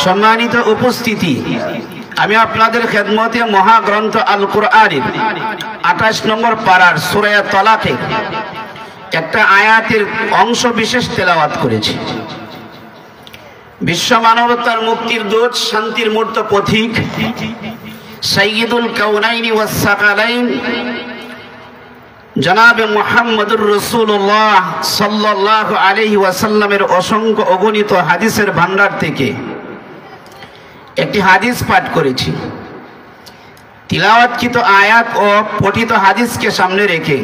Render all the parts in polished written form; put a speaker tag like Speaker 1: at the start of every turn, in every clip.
Speaker 1: সম্মানিত উপস্থিতি, আমি আপনাদের খেদমতে মহাগ্রন্থ আল কুরআনের 28 নম্বর পারার সূরা তালাকের একটা আয়াতের অংশ বিশেষ তেলাওয়াত করেছি। বিশ্ব মানবতার মুক্তির দূত, শান্তির মূর্ত পথিক, সাইয়্যিদুল কাউনাইনি ওয়াস সাকালাইন জনাবে মুহাম্মদুর রাসূলুল্লাহ সাল্লাল্লাহু আলাইহি ওয়াসাল্লামের অসংখ্য অগণিত হাদিসের ভান্ডার থেকে একটি হাদিস পাঠ করেছি। তিলাওয়াতকৃত আয়াত ও পঠিত হাদিসকে সামনে রেখে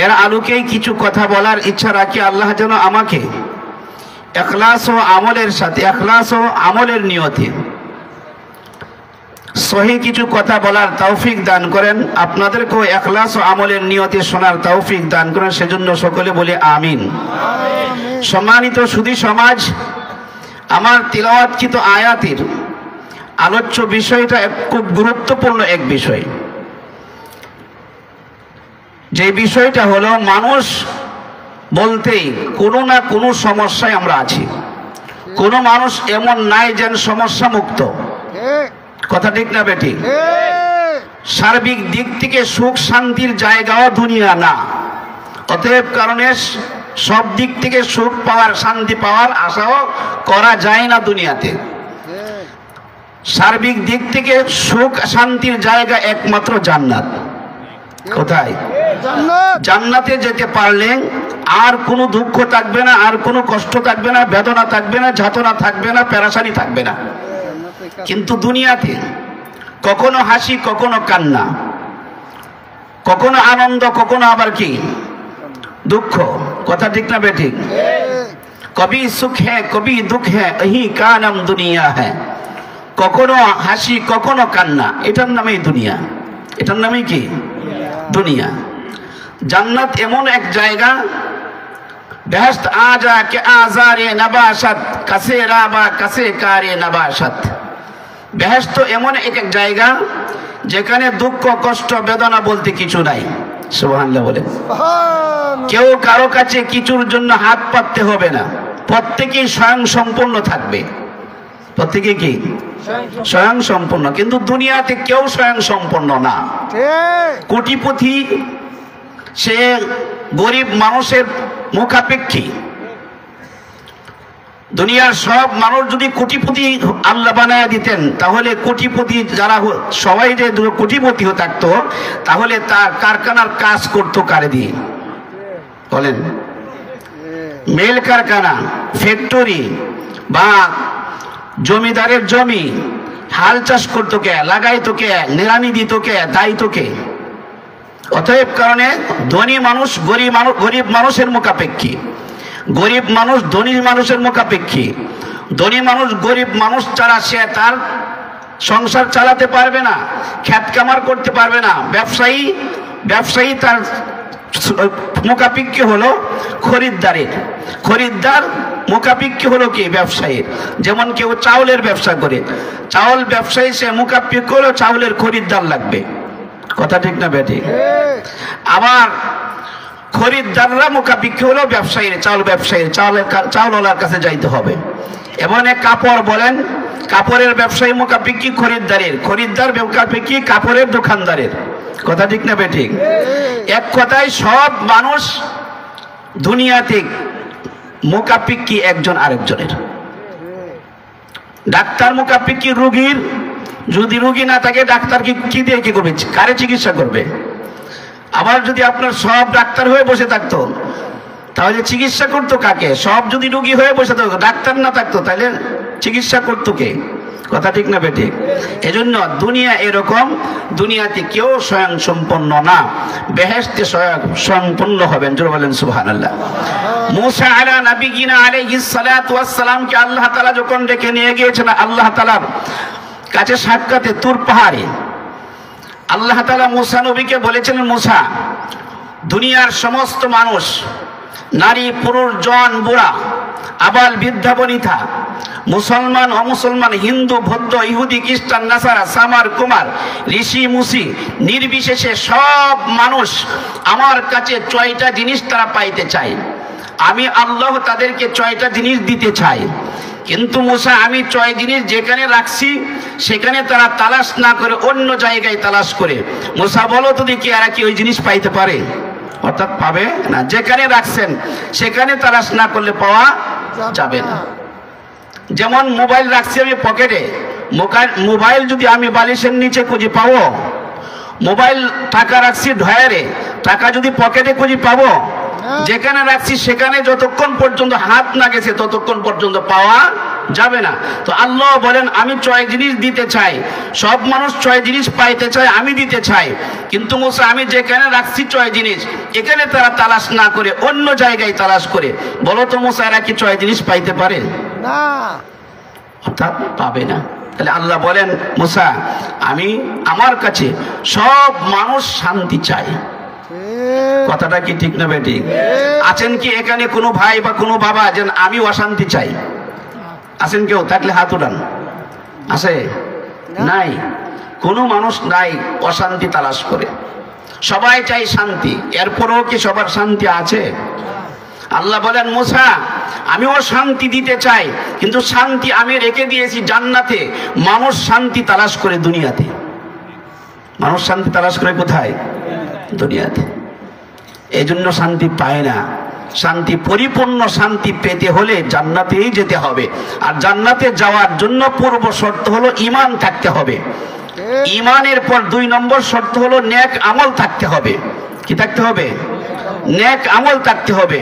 Speaker 1: এর আলোকেই কিছু কথা বলার ইচ্ছা রাখি। আল্লাহ যেন আমাকে ইখলাস ও আমলের সাথে, ইখলাস ও আমলের নিয়তে সহি কিছু কথা বলার তৌফিক দান করেন, আপনাদেরকেও ইখলাস ও আমলের নিয়তে শোনার তৌফিক দান করেন, সেজন্য সকলে বলে আমিন। সম্মানিত সুধী সমাজ, আমার তিলাওয়াতকৃত আয়াতের আলোচ্য বিষয়টা খুব গুরুত্বপূর্ণ এক বিষয়। যে বিষয়টা হলো, মানুষ বলতেই কোনো না কোনো সমস্যায় আমরা আছি। কোনো মানুষ এমন নাই যেন সমস্যা মুক্ত। কথা ঠিক না বেটি? সার্বিক দিক থেকে সুখ শান্তির জায়গাও দুনিয়া না। অতএব কারণে সব দিক থেকে সুখ পাওয়ার, শান্তি পাওয়ার আশাও করা যায় না দুনিয়াতে। সার্বিক দিক থেকে সুখ শান্তির জায়গা একমাত্র জান্নাত। কোথায়? জান্নাতে যেতে পারলে আর কোনো দুঃখ থাকবে না, আর কোনো কষ্ট থাকবে না, বেদনা থাকবে না, যাতনা থাকবে না, পেরেশানি থাকবে না। কিন্তু দুনিয়াতে কখনো হাসি, কখনো কান্না, কখনো আনন্দ, কখনো আবার কি দুঃখ। কথা ঠিক না বেঠিক? কবি সুখ হ্যাঁ কবি দুঃখ হ্যাঁ, यही का नाम দুনিয়া হ্যাঁ। কখনো হাসি, কখনো কান্না, এটার নামেই দুনিয়া। এটার নামেই কি? দুনিয়া। জান্নাত এমন এক জায়গা, বেহেশত আজা কে আজারে নবাশত, কাসে রাবা কাসে কারে নবাশত। বেহেশত এমন এক জায়গা যেখানে দুঃখ, কষ্ট, বেদনা বলতে কিছু নাই। সুবহানাল্লাহ বলে। কেউ কারো কাছে কিছুর জন্য হাত পাততে হবে না, প্রত্যেকেই স্বয়ং সম্পূর্ণ থাকবে। প্রত্যেকে কি? স্বয়ং সম্পূর্ণ। কিন্তু দুনিয়াতে কেউ স্বয়ং সম্পূর্ণ না। কোটিপতি সে গরিব মানুষের মুখাপেক্ষী। দুনিয়ার সব মানুষ যদি কোটিপতি আল্লাহ বানায় দিতেন, তাহলে কোটিপতি যারা সবাই যে কোটিপতি থাকতো, তাহলে তার কারখানার কাজ করতো কারে দিয়ে বলেন? মেল কারখানা, ফ্যাক্টরি বা জমিদারের জমি হাল চাষ করতো কে? লাগাইতো কে? নিড়ানি দিত কে? দায়িত্ব কে? অতএব কারণে ধনী মানুষ গরিব মানুষের মুখাপেক্ষী, গরিব মানুষ ধনী মানুষের মুখাপেক্ষী। ধনী মানুষ গরিব মানুষ ছাড়া সে তার সংসার চালাতে পারবে না, খ্যাত কামার করতে পারবে না। ব্যবসায়ী তার মুখাপেক্ষী হলো খরিদ্দারের, খরিদ্দার মুখাপেক্ষী হলো কি? ব্যবসায়ীর। যেমন কেউ চাউলের ব্যবসা করে, চাউল ব্যবসায়ী সে মুখাপেক্ষী হলো চাউলের খরিদ্দার লাগবে। কথা ঠিক না বেঠিক? আবার খরিদ্দাররা মুখাপেক্ষী হলো ব্যবসায়ীর, চাউল ব্যবসায়ীর, চাউলওয়ালার কাছে যাইতে হবে। এমন এক কাপড় বলেন, কাপড়ের ব্যবসায়ী মুখাপেক্ষী খরিদ্দারের, খরিদ্দার মুখাপেক্ষী কাপড়ের দোকানদারের। কথা ঠিক না বেঠিক? এক কথায় সব মানুষ দুনিয়াতে মুখাপেক্ষী একজন আরেকজনের। ডাক্তার মুখাপেক্ষী রোগীর। যদি রোগী না থাকে, ডাক্তার কি দিয়ে কি করবে? কারে চিকিৎসা করবে? আবার যদি আপনার সব ডাক্তার হয়ে বসে থাকতো, তাহলে চিকিৎসা করতো কাকে? সব যদি রোগী হয়ে বসে থাকতো, ডাক্তার না থাকতো, তাহলে চিকিৎসা করতো কে? কথা ঠিক না বেঠিক? এজন্য দুনিয়া এরকম, দুনিয়াতে কেউ স্বয়ং সম্পন্ন না। বেহেশতে স্বয়ং সম্পন্ন হবেন। জোরে বলেন সুবহানাল্লাহ। মুসা আলা নবিয়িনা আলাইহিস সালাতু ওয়াস সালামকে আল্লাহ তাআলা যখন ডেকে নিয়ে গিয়েছেন আল্লাহ তাআলার কাছে সাক্ষাতে তুর পাহাড়ে, আল্লাহ তাআলা মুসা নবীকে বলেছেন, মুসা, দুনিয়ার সমস্ত মানুষ, নারী পুরুষ জওয়ান বুড়া আবাল বৃদ্ধা বনিতা, মুসলমান অমুসলমান, হিন্দু বৌদ্ধ ইহুদি খ্রিস্টান নাসারা সামার কুমার ঋষি মুসি নির্বিশেষে সব মানুষ আমার কাছে ৬টা জিনিস তারা পাইতে চায়। আমি আল্লাহ তাদেরকে ৬টা জিনিস দিতে চাই। কিন্তু মুসা আমি 6 জিনিস যেখানে রাখছি সেখানে তারা তালাশ না করে অন্য জায়গায় তালাশ করে। মুসা বলো তো দেখি এরা কি ওই জিনিস পাইতে পারে? অর্থাৎ পাবে না। যেখানে রাখছেন সেখানে তালাশ না করলে পাওয়া যাবে না। যেমন মোবাইল রাখছি আমি পকেটে, মোবাইল যদি আমি বালিশের নিচে খুঁজে পাবো? মোবাইল টাকা রাখছি ড্রয়ারে, টাকা যদি পকেটে খুঁজে পাবো? যেখানে রাখছি সেখানে যতক্ষণ পর্যন্ত হাত না গেছে ততক্ষণ পর্যন্ত পাওয়া যাবে না। তো আল্লাহ বলেন আমি 6 জিনিস দিতে চাই, সব মানুষ 6 জিনিস পাইতে চায়, আমি দিতে চাই, কিন্তু মুসা আমি যেখানে রাখছি 6 জিনিস এখানে তারা তালাশ না করে অন্য জায়গায় তালাশ করে। বলো তো মুসা এরা কি 6 জিনিস পাইতে পারে? না, অর্থাৎ পাবে না। তাহলে আল্লাহ বলেন মুসা আমি আমার কাছে সব মানুষ শান্তি চাই। কথাটা কি ঠিক না বেঠিক? আছেন কি এখানে কোনো ভাই বা কোনো বাবা যেন আমি অশান্তি চাই? আছেন কেউ? থাকলে হাত উঠান। আছে? নাই, কোনো মানুষ নাই অশান্তি তালাশ করে। সবাই চাই শান্তি, এরপরেও কি সবার শান্তি আছে? আল্লাহ বলেন মুসা আমিও শান্তি দিতে চাই, কিন্তু শান্তি আমি রেখে দিয়েছি জান্নাতে। মানুষ শান্তি তালাশ করে দুনিয়াতে। মানুষ শান্তি তালাশ করে কোথায়? দুনিয়াতে। এই জন্য শান্তি পায় না। শান্তি, পরিপূর্ণ শান্তি পেতে হলে জান্নাতেই যেতে হবে। আর জান্নাতে যাওয়ার জন্য পূর্ব শর্ত হলো ঈমান থাকতে হবে। ঈমানের পর 2 নম্বর শর্ত হলো নেক আমল থাকতে হবে। কি থাকতে হবে? নেক আমল থাকতে হবে।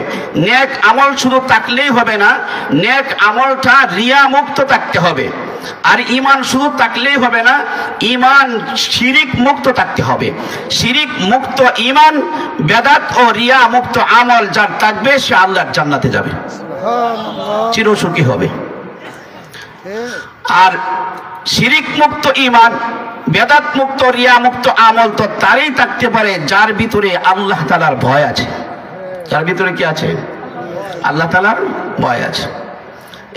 Speaker 1: নেক আমল শুধু থাকলেই হবে না, নেক আমলটা রিয়া মুক্ত থাকতে হবে। আর ঈমান শুধু থাকলেই হবে না, ঈমান শিরিক মুক্ত থাকতে হবে। শিরিক মুক্ত ঈমান, বেদাত ও রিয়া মুক্ত আমল যার থাকবে সে আল্লাহর জান্নাতে যাবে, চিরসুখী হবে। আর শিরিক মুক্ত ঈমান, বেদাত মুক্ত রিয়া মুক্ত আমল তো তারই থাকতে পারে যার ভিতরে আল্লাহ তাআলার ভয় আছে। যার ভিতরে কি আছে? আল্লাহ তাআলার ভয় আছে।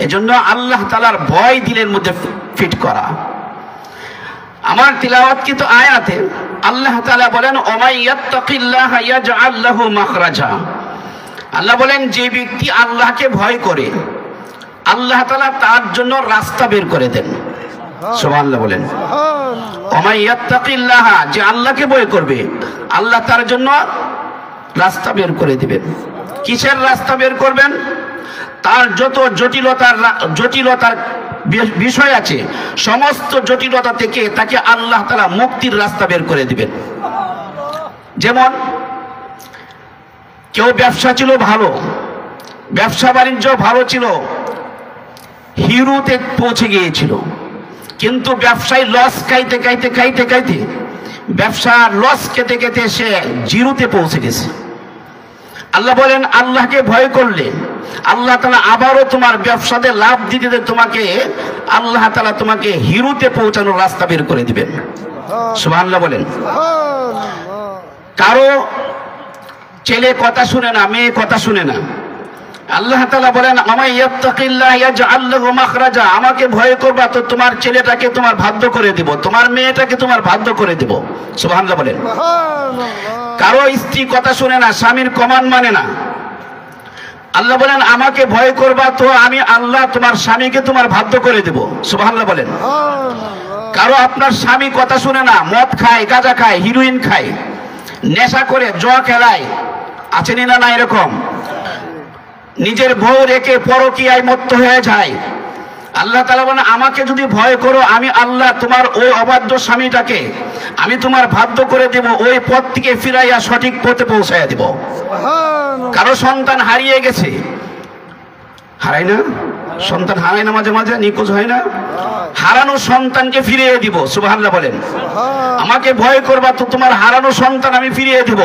Speaker 1: এজন্য আল্লাহ তাআলার ভয় দিলের মধ্যে ফিট করা। আমার তিলাওয়াতকৃত আয়াতে আল্লাহ তাআলা বলেন ওমাই ইয়াত্তাকিল্লাহা ইয়াজআল লাহু মাখরাজা। আল্লাহ বলেন যে ব্যক্তি আল্লাহকে ভয় করে আল্লাহ তাআলা তার জন্য রাস্তা বের করে দেন। সুবহানাল্লাহ বলেন। ওমাই ইয়াত্তাকিল্লাহা, যে আল্লাহকে ভয় করবে আল্লাহ তার জন্য রাস্তা বের করে দিবেন। কিসের রাস্তা বের করবেন? তার যত জটিলতার বিষয় আছে সমস্ত জটিলতা থেকে তাকে আল্লাহ তাআলা মুক্তির রাস্তা বের করে দিবেন। যেমন কেউ ব্যবসা ছিল ভালো, ব্যবসা বাণিজ্য ভালো ছিল, হিরোতে পৌঁছে গিয়েছিল, কিন্তু ব্যবসায় লস খাইতে খাইতে খাইতে খাইতে ব্যবসার লস খেতে খেতে সে জিরোতে পৌঁছে গেছে। আল্লাহ বলেন আল্লাহকে ভয় করলে আল্লাহ তাআলা আবারও তোমার ব্যবসাতে লাভ দিতে তোমাকে আল্লাহ তাআলা তোমাকে হিরোতে পৌঁছানোর রাস্তা বের করে দিবেন। সুবহানাল্লাহ বলেন। কারো ছেলে কথা শুনে না, মেয়ে কথা শুনে না, আল্লাহ তাআলা বলেন আমায় ইয়াত্তাকিল্লাহ ইয়াজআল লাহু মাখরাজা, আমাকে ভয় করবা তো তোমার ছেলেটাকে তোমার বাধ্য করে দেব, তোমার মেয়েটাকে তোমার বাধ্য করে দেব। সুবহানাল্লাহ বলেন। কারো স্ত্রী কথা শুনে না, স্বামীর কমান্ড মানে না, আল্লাহ বলেন আমাকে ভয় করবা তো আমি আল্লাহ তোমার স্বামীকে তোমার বাধ্য করে দেব। সুবহানাল্লাহ বলেন। কারো আপনার স্বামী কথা শুনে না, মদ খায়, গাঁজা খায়, হিরোইন খায়, নেশা করে, জুয়া খেলায়, আছেনি না? না এরকম নিজের বউ রেখে পরকীয়ায় মত্ত হয়ে যায়। আল্লাহ তাআলা বলেন আমাকে যদি ভয় করো আমি আল্লাহ তোমার ওই অবাধ্য স্বামীটাকে আমি তোমার বাধ্য করে দেব, ওই পথ থেকে ফিরাইয়া সঠিক পথে পৌঁছাইয়া দেব। কারো সন্তান হারিয়ে গেছে, হারাই না? সন্তান হারায় না, মাঝে মাঝে নিখোঁজ হয় না? হারানো সন্তানকে ফিরিয়ে দিব। সুবহানাল্লাহ বলেন। আমাকে ভয় করবা তো তোমার হারানো সন্তান আমি ফিরিয়ে দিব।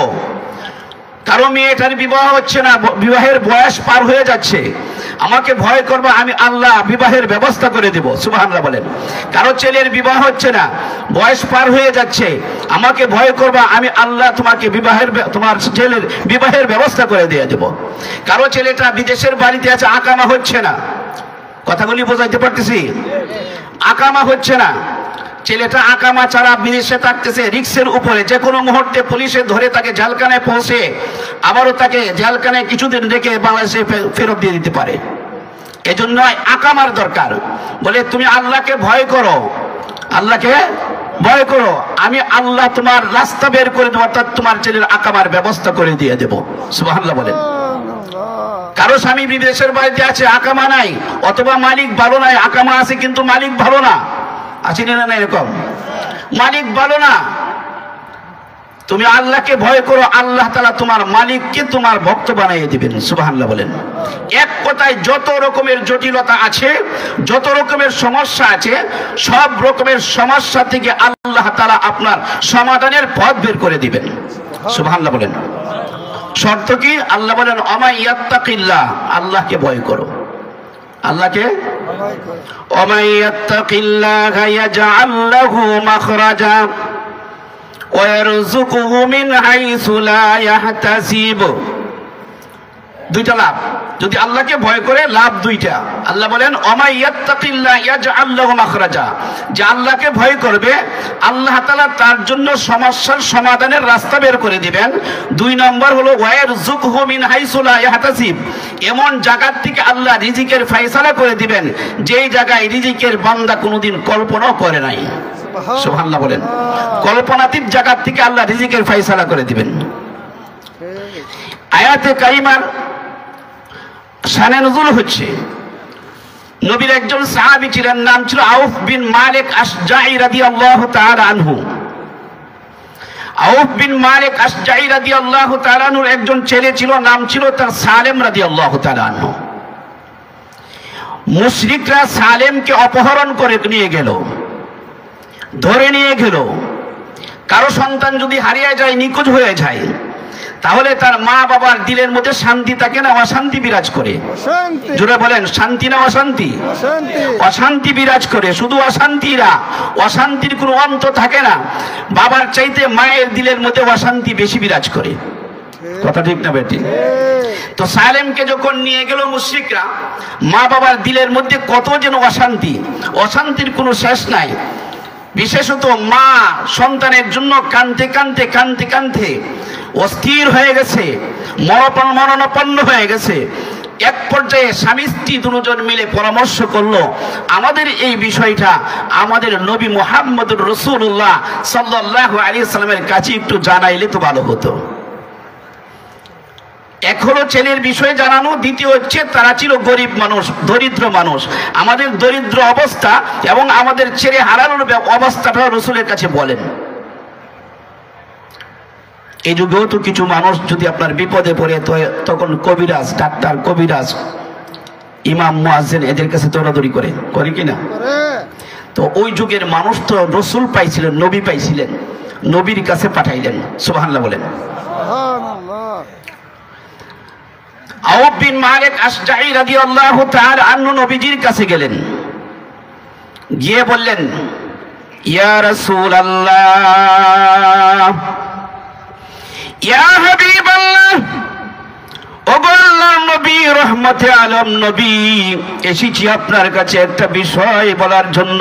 Speaker 1: কারো মেয়েটার বিবাহ হচ্ছে না, বিবাহের বয়স পার হয়ে যাচ্ছে, আমাকে ভয় করবা আমি আল্লাহ বিবাহের ব্যবস্থা করে দেব। সুবহানাল্লাহ বলেন। কারো ছেলের বিবাহ হচ্ছে না, বয়স পার হয়ে যাচ্ছে, আমাকে ভয় করবা আমি আল্লাহ তোমাকে তোমার ছেলের বিবাহের ব্যবস্থা করে দিয়ে দেব। কারো ছেলেটা বিদেশের বাড়িতে আছে, আকামা হচ্ছে না, কথাগুলি বোঝাইতে পারতেছি? আকামা হচ্ছে না, ছেলেটা আকামা ছাড়া বিদেশে থাকতেছে, রিক্সের উপরে, যে কোনো মুহূর্তে পুলিশে ধরে তাকে জেলখানায় পৌঁছে আবারও তাকে জেলখানায় কিছুদিন রেখে বাংলাদেশে ফেরত দিয়ে দিতে পারে। এজন্য আকামার দরকার। বলে তুমি আল্লাহকে ভয় করো, আল্লাহকে ভয় করো, আমি আল্লাহ তোমার রাস্তা বের করে দেবো, অর্থাৎ তোমার ছেলের আকামার ব্যবস্থা করে দিয়ে দেবো। সুবহানাল্লাহ বলেন। কারো স্বামী বিদেশের বাড়িতে আছে, আকামা নাই, অথবা মালিক ভালো নাই, আকামা আছে কিন্তু মালিক ভালো না, আছে না এরকম? মালিক ভালো না, তুমি আল্লাহকে ভয় করো, আল্লাহ তাআলা তোমার মালিককে তোমার ভক্ত বানিয়ে দিবেন। সুবহানাল্লাহ বলেন। এক কথায় যত রকমের জটিলতা আছে, যত রকমের সমস্যা আছে, সব রকমের সমস্যা থেকে আল্লাহ তাআলা আপনার সমাধানের পথ বের করে দিবেন। সুবহানাল্লাহ বলেন। শর্ত কি? আল্লাহ বলেন ওমাই ইয়াত্তাকিল্লাহ, আল্লাহকে ভয় করো, আল্লাহকে ওমাই ইয়াত্তাকিল্লাহ ইয়াজআল লাহু মাখরাজা ওয়া ইয়ারযুকুহু মিন হাইসু লা ইয়াহতাসিব। দুইটা লাভ, যদি আল্লাহকে ভয় করে লাভ দুইটা। আল্লাহ বলেন ওমাই ইয়াত্তাকিল্লাহ ইয়াজআল লাহু মাখরাজা, যে আল্লাহকে ভয় করবে আল্লাহ তাআলা তার জন্য সমস্যার সমাধানের রাস্তা বের করে দিবেন। দুই নম্বর হলো ওয়া ইয়ারযুকুহু মিন হাইসু লা ইয়াহতাসিব, এমন জায়গা থেকে আল্লাহ রিজিকের ফয়সালা করে দিবেন যেই জায়গায় রিজিকের বান্দা কোনোদিন কল্পনাও করে নাই। সুবহানাল্লাহ বলেন। কল্পনাতীত জায়গা থেকে আল্লাহ রিজিকের ফয়সালা করে দিবেন। আয়াতে কারিমার শানে নুজুল হচ্ছে, নবীর একজন সাহাবী ছিলেন, নাম ছিল আউফ বিন মালিক আশজাঈ রাদিয়াল্লাহু তাআলা আনহু। আউফ বিন মালিক আশজাঈ রাদিয়াল্লাহু তাআলা আনহুর একজন ছেলে ছিল, নাম ছিল তার সালেম রাদিয়াল্লাহু তাআলা আনহু। মুশরিকরা সালেমকে অপহরণ করে নিয়ে গেল, ধরে নিয়ে গেল। কারো সন্তান যদি হারিয়ে যায়, নিখোঁজ হয়ে যায়, তাহলে তার মা বাবার দিলের মধ্যে শান্তি থাকে না অশান্তি বিরাজ করে? জোরে বলেন, শান্তি না অশান্তি? অশান্তি বিরাজ করে। শুধু অশান্তিরা, অশান্তির কোনো অন্ত থাকে না। বাবার চাইতে মায়ের দিলের মধ্যে অশান্তি বেশি বিরাজ করে। কথা ঠিক না বেটি? তো সালেমকে যখন নিয়ে গেল মুশরিকরা, মা বাবার দিলের মধ্যে কত যেন অশান্তি, অশান্তির কোনো শেষ নাই। বিশেষত মা সন্তানের জন্য কাঁদতে কাঁদতে কাঁদতে কাঁদতে অস্থির হয়ে গেছে, মরণাপন্ন হয়ে গেছে। এক পর্যায়ে স্বামী স্ত্রী দুজন মিলে পরামর্শ করলো, আমাদের এই বিষয়টা আমাদের নবী মুহাম্মদুর রাসূলুল্লাহ সাল্লাল্লাহু আলাইহি সাল্লামের কাছে একটু জানাইলে তো ভালো হতো। এক হলো ছেলের বিষয়ে জানানো, দ্বিতীয় হচ্ছে তারা ছিল গরিব মানুষ, দরিদ্র মানুষ। আমাদের দরিদ্র অবস্থা এবং আমাদের ছেলে হারানোর অবস্থাটা রাসূলের কাছে বলেন। এই যুগেও তো কিছু মানুষ যদি আপনার বিপদে পড়ে, তো তখন কবিরাজ, ডাক্তার, কবিরাজ, ইমাম, মুয়াজ্জিন এদের কাছে দৌড়াদৌড়ি করে কিনা? তো ওই যুগের মানুষ তো রাসূল পাইছিলেন, নবী পাইছিলেন, নবীর কাছে পাঠাইলেন। সুবহানাল্লাহ বলেন। আউফ বিন মালিক আশজাঈ রাদিয়াল্লাহু তাআলা আনহু নবীজির কাছে গেলেন, গিয়ে বললেন, ইয়া রাসূলুল্লাহ, ইয়া হাবিবাল্লাহ, ওগো আল্লাহর নবী, রহমতে আলম নবী, এসেছি আপনার কাছে একটা বিষয় বলার জন্য।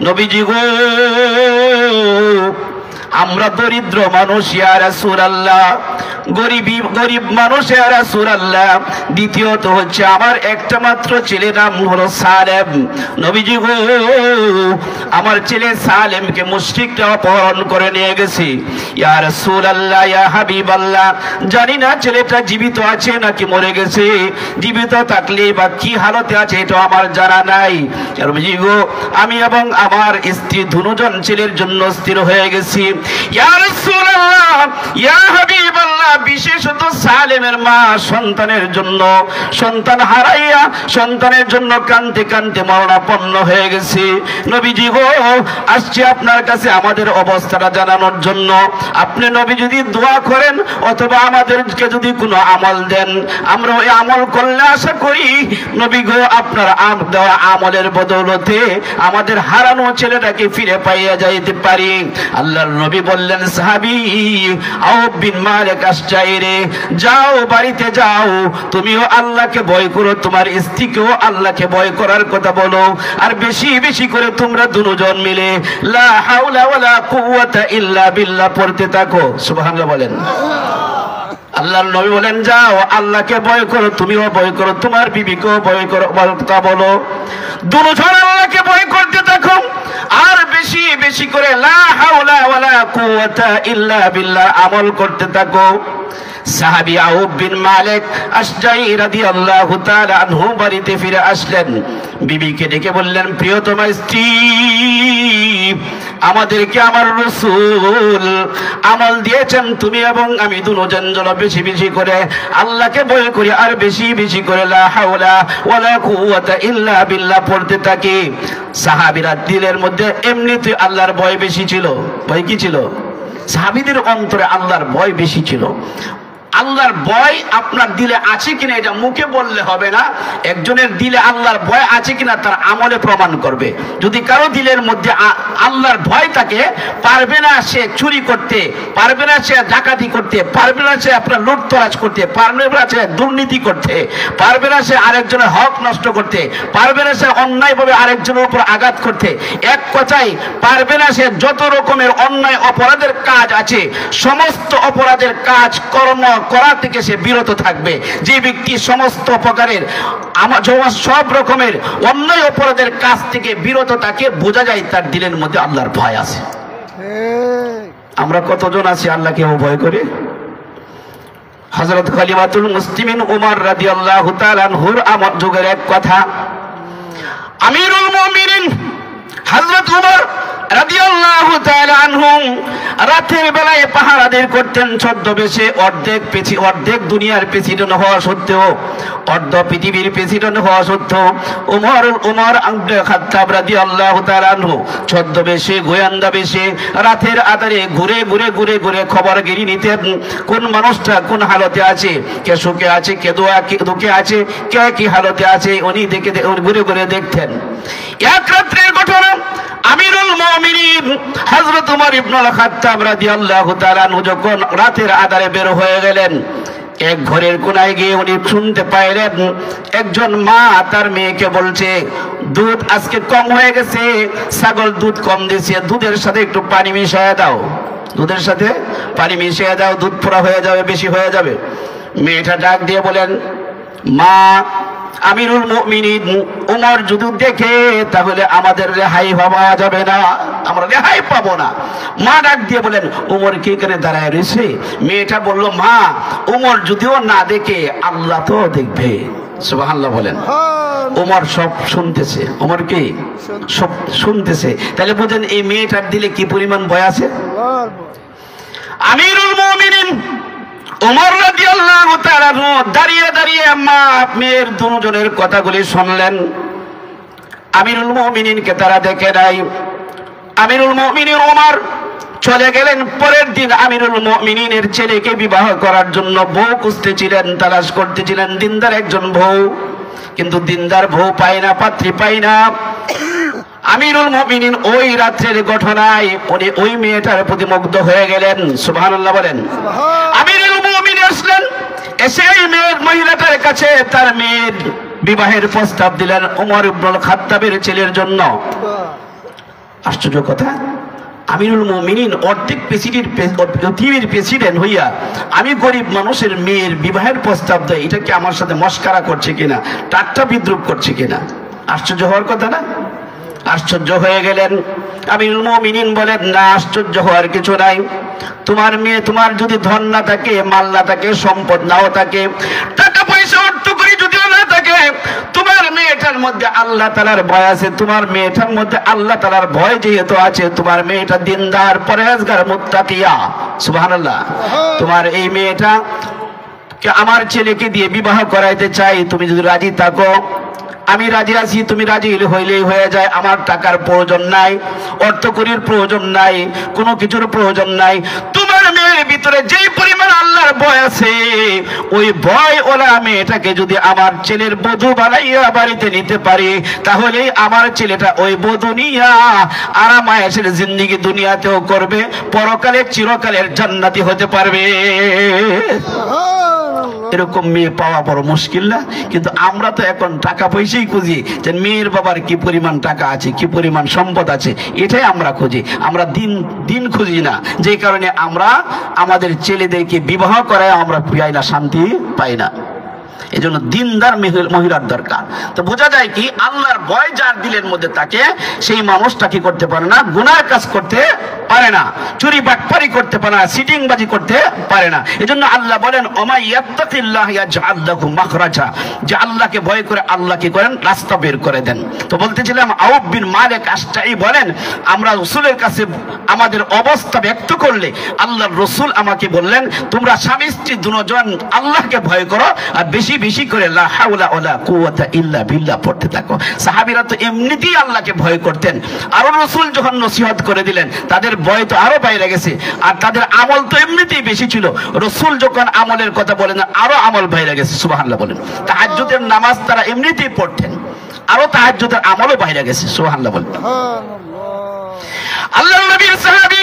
Speaker 1: নবীজি গো, আমরা দরিদ্র মানুষ ইয়া রাসূলুল্লাহ, গরিব মানুষ ইয়া রাসূলুল্লাহ। দ্বিতীয়ত হচ্ছে আমার একটা মাত্র ছেলে, নাম হলো সালেম। নবীজি গো, আমার ছেলে সালেমকে মুশরিকরা অপহরণ করে নিয়ে গেছে ইয়া রাসূলুল্লাহ, ইয়া হাবিবাল্লাহ। জানি না ছেলেটা জীবিত আছে নাকি মরে গেছে, জীবিত থাকলে বা কি হালতে আছে এটা আমার জানা নাই। নবীজি গো, আমি এবং আমার স্ত্রী দুজন ছেলের জন্য স্থির হয়ে গেছি ইয়া রাসূলুল্লাহ, ইয়া হাবিবাল্লাহ। বিশেষত সালেমের মা সন্তানের জন্য, সন্তান হারাইয়া সন্তানের জন্য কাঁদতে কাঁদতে মরণাপন্ন হয়ে গেছে। নবীজি গো, আসছে আপনার কাছে আমাদের অবস্থাটা জানানোর জন্য। আপনি নবী যদি দোয়া করেন অথবা আমাদেরকে যদি কোনো আমল দেন, আমরা ওই আমল করলে আশা করি নবী গো আপনার দেওয়া আমলের বদৌলতে আমাদের হারানো ছেলেটাকে ফিরে পাইয়া যাইতে পারি। আল্লাহর নবী বললেন, সাহাবী আউফ বিন মালিক আশজাঈ রে, যাও বাড়িতে যাও, তুমিও আল্লাহকে ভয় করো, তোমার স্ত্রীকেও আল্লাহকে ভয় করার কথা বলো, আর বেশি বেশি করে তোমরা দুজন মিলে লা হাওলা ওয়ালা কুওয়াতা ইল্লা বিল্লাহ পড়তে থাকো। সুবহানাল্লাহ বলেন। আল্লাহর নবী বলেন, যাও আল্লাহকে ভয় করো, তুমিও ভয় করো, তোমার বিবিকেও ভয় করো, কথা বলো, দুজন আল্লাহকে ভয় করতে থাকো, আর বেশি বেশি করে লা হাওলা ওয়ালা কুওয়াতা ইল্লা বিল্লাহ আমল করতে থাকো। সাহাবী আউফ বিন মালিক আশজাই রাদিয়াল্লাহু তাআলা আনহু বাড়িতে ফিরে আসলেন, বিবিকে ডেকে বললেন, প্রিয়তমা স্ত্রী, আমাদেরকে আমার রাসূল আমল দিয়েছেন, তুমি এবং আমি দুজন যেন বেশি বেশি করে আল্লাহকে ভয় করি, আর বেশি বেশি করে লা হাওলা ওয়ালা কুওয়াতা ইল্লা বিল্লাহ পড়তে থাকি। সাহাবীরা দিলের মধ্যে এমনিতে আল্লাহর ভয় বেশি ছিল। ভয় কি ছিল? সাহাবীদের অন্তরে আল্লাহর ভয় বেশি ছিল। আল্লাহর ভয় আপনার দিলে আছে কিনা এটা মুখে বললে হবে না, একজনের দিলে আল্লাহর ভয় আছে কিনা তার আমলে প্রমাণ করবে। যদি কারো দিলের মধ্যে আল্লাহর ভয় থাকে, পারবে না সে চুরি করতে, পারবে না সে ডাকাতি করতে, পারবে না সে আপনার লুটতরাজ করতে, পারবে না সে দুর্নীতি করতে, পারবে না সে আরেকজনের হক নষ্ট করতে, পারবে না সে অন্যায়ভাবে আরেকজনের উপর আঘাত করতে, এক কথায় পারবে না সে যত রকমের অন্যায় অপরাধের কাজ আছে সমস্ত অপরাধের কাজ কর্ম করা থেকে সে বিরত থাকবে। যে ব্যক্তি সমস্ত প্রকারের সব রকমের অন্যায় অপরাধের কাজ থেকে বিরত থাকে, বোঝা যায় তার দিলের মধ্যে আল্লাহর ভয় আছে। আমরা কতজন আছি আল্লাহকে ভয় করে? হযরত খলিফাতুল মুসলিমিন ওমর রাদিয়াল্লাহু তাআলা আনহুর আমল যুগের এক কথা, আমিরুল মুমিনিন হযরত ওমর রাদিয়াল্লাহু তাআলা আনহু রাতের বেলায় পাহারাদের করতেন ছদ্মবেশে। অর্ধেক দুনিয়ার প্রেসিডেন্ট হওয়া সত্ত্বেও, অর্ধ পৃথিবীর প্রেসিডেন্ট হওয়া সত্ত্বেও ওমর ইবনে খাত্তাব রাদিয়াল্লাহু তাআলা আনহু ছদ্মবেশে, গোয়েন্দা বেশে রাতের আধারে ঘুরে ঘুরে ঘুরে ঘুরে খবরগিরি নিতেন। কোন মানুষটা কোন হালতে আছে, কে সুখে আছে, কে দুঃখে আছে, কে কি হালতে আছে, উনি ঘুরে ঘুরে দেখতেন। এক রাত্রের ঘটনা, আমিরুল মুমিনিন হযরত ওমর ইবনুল খাত্তাব রাদিয়াল্লাহু তাআলা আনহু যখন রাতের আধারে বের হয়ে গেলেন, এক ঘরের কোনায় গিয়ে উনি শুনতে পাইলেন একজন মা তার মেয়েকে বলছে, দুধ আজকে কম হয়ে গেছে, ছাগল দুধ কম দিয়েছে, দুধের সাথে একটু পানি মিশিয়ে দাও, দুধের সাথে পানি মিশিয়ে দাও, দুধ পোড়া হয়ে যাবে, বেশি হয়ে যাবে। মেয়েটা ডাক দিয়ে বলেন, মা, আমিরুল মুমিনিন ওমর যদি দেখে তাহলে আমাদের রেহাই পাওয়া যাবে না, আমরা রেহাই পাবো না। মা ডাক দিয়ে বলেন, ওমর কি করে দাঁড়ায় রয়েছে? মেয়েটা বলল, মা, ওমর যদিও না দেখে আল্লাহ তো দেখবে। সুবহানাল্লাহ বলেন। ওমর সব শুনতেছে, ওমর কি সব শুনতেছে। তাহলে বুঝেন এই মেয়েটার দিলে কি পরিমাণ ভয় আছে। আমিরুল মুমিনিন ওমর রাদিয়াল্লাহু তাআলা দাঁড়িয়ে দাঁড়িয়ে মা মেয়ের দুজনের কথাগুলি শুনলেন। আমিরুল মুমিনিনকে তারা দেখে নাই। আমিরুল মুমিনিন ওমর চলে গেলেন। পরের দিন আমিরুল মুমিনিনের ছেলেকে বিবাহ করার জন্য বউ খুঁজতেছিলেন, তালাশ করতেছিলেন, দিনদার একজন বউ, কিন্তু দিনদার বউ পায় না, পাত্রী পায় না। আমিরুল মুমিনিন ওই রাত্রের ঘটনায় উনি ওই মেয়েটার প্রতি মুগ্ধ হয়ে গেলেন। সুবহানাল্লাহ বলেন। আমিরুল মুমিনিন আসলেন, এসে এই মহিলাটার কাছে তার মেয়ের বিবাহের প্রস্তাব দিলেন ওমর ইবনুল খাত্তাবের ছেলের জন্য। আশ্চর্য কথা, আমিরুল মুমিনিন অর্ধেক পৃথিবীর প্রেসিডেন্ট হইয়া আমি গরিব মানুষের মেয়ের বিবাহের প্রস্তাব দেয়, এটা কি আমার সাথে মস্কারা করছে কিনা, ঠাট্টা বিদ্রুপ করছে কিনা? আশ্চর্য হওয়ার কথা না? আশ্চর্য হয়ে গেলেন। আমিরুল মুমিনিন বলেন, না, আশ্চর্য হওয়ার কিছু নাই। তোমার মেয়ে, তোমার যদি ধন না থাকে, মাল না থাকে, সম্পদ নাও থাকে, টাকা পয়সা অর্থ করে যদিও না থাকে, তোমার মেয়েটার মধ্যে আল্লাহ তাআলার ভয় আছে। তোমার মেয়েটার মধ্যে আল্লাহ তাআলার ভয় যেহেতু আছে, তোমার মেয়েটা দিনদার, পরহেজগার, মুত্তাকিয়া। সুবহানাল্লাহ। তোমার এই মেয়েটা আমার ছেলেকে দিয়ে বিবাহ করাইতে চাই, তুমি যদি রাজি থাকো আমি রাজি আছি, তুমি রাজি হইলেই হয়ে যায়। আমার টাকার প্রয়োজন নাই, অর্থকরীর প্রয়োজন নাই, কোনো কিছুর প্রয়োজন নাই। তোমার মেয়ের ভিতরে যেই পরিমাণ আল্লাহর ভয় আছে, ওই ভয় ওলা মেয়েটাকে যদি আমার ছেলের বধূ বানাইয়া বাড়িতে নিতে পারি, তাহলে আমার ছেলেটা ওই বধূ নিয়া আরামায়েশের জিন্দেগি দুনিয়াতেও করবে, পরকালে চিরকালের জান্নাতি হতে পারবে। এরকম মেয়ে পাওয়া বড় মুশকিল না? কিন্তু আমরা তো এখন টাকা পয়সাই খুঁজি, যে মেয়ের বাবার কি পরিমাণ টাকা আছে, কি পরিমাণ সম্পদ আছে, এটাই আমরা খুঁজি। আমরা দিন দিন খুঁজি না, যে কারণে আমরা আমাদের ছেলেদেরকে বিবাহ করায় আমরা পাই না, শান্তি পাই না। এই জন্য দিনদার মহিলার দরকার। তো বোঝা যায় কি, আল্লাহর ভয় যার দিলের মধ্যে থাকে সেই মানুষটা কি করতে পারে না, গুনার কাজ করতে পারে না, চুরি বাটপারি করতে পারে না, সিটিংবাজি করতে পারে না। এজন্য আল্লাহ বলেন ওমা ইয়াত্তাকিল্লাহ ইয়াজআল লাহু মাখরাজা, যে আল্লাহকে ভয় করে আল্লাহ কি করেন, রাস্তা বের করে দেন। তো বলতেছিলাম আউফ বিন মালিক আশজাঈ বলেন, আমরা রাসূলের কাছে আমাদের অবস্থা ব্যক্ত করলে আল্লাহর রাসূল আমাকে বললেন, তোমরা স্বামী স্ত্রী দুজন আল্লাহকে ভয় করো আর বেশি বেশি করে লা হাওলা ওয়ালা কুওয়াতা ইল্লা বিল্লাহ পড়তে থাকো। সাহাবীরা তো এমনিতেই আল্লাহকে ভয় করতেন, আর রাসূল যখন নসিহত করে দিলেন তাদের ভয় তো আরো বাইরে গেছে, আর তাদের আমল তো এমনিতেই বেশি ছিল। রাসূল যখন আমলের কথা বলেন আরো আমল বাইরে গেছে। সুবহানাল্লাহ বলেন। তাহাজ্জুদের নামাজ তারা এমনিতেই পড়তেন, আরো তাহাজ্জুদের আমলও বাইরে গেছে। সুবহানাল্লাহ বলেন। আল্লাহর নবীর সাহাবী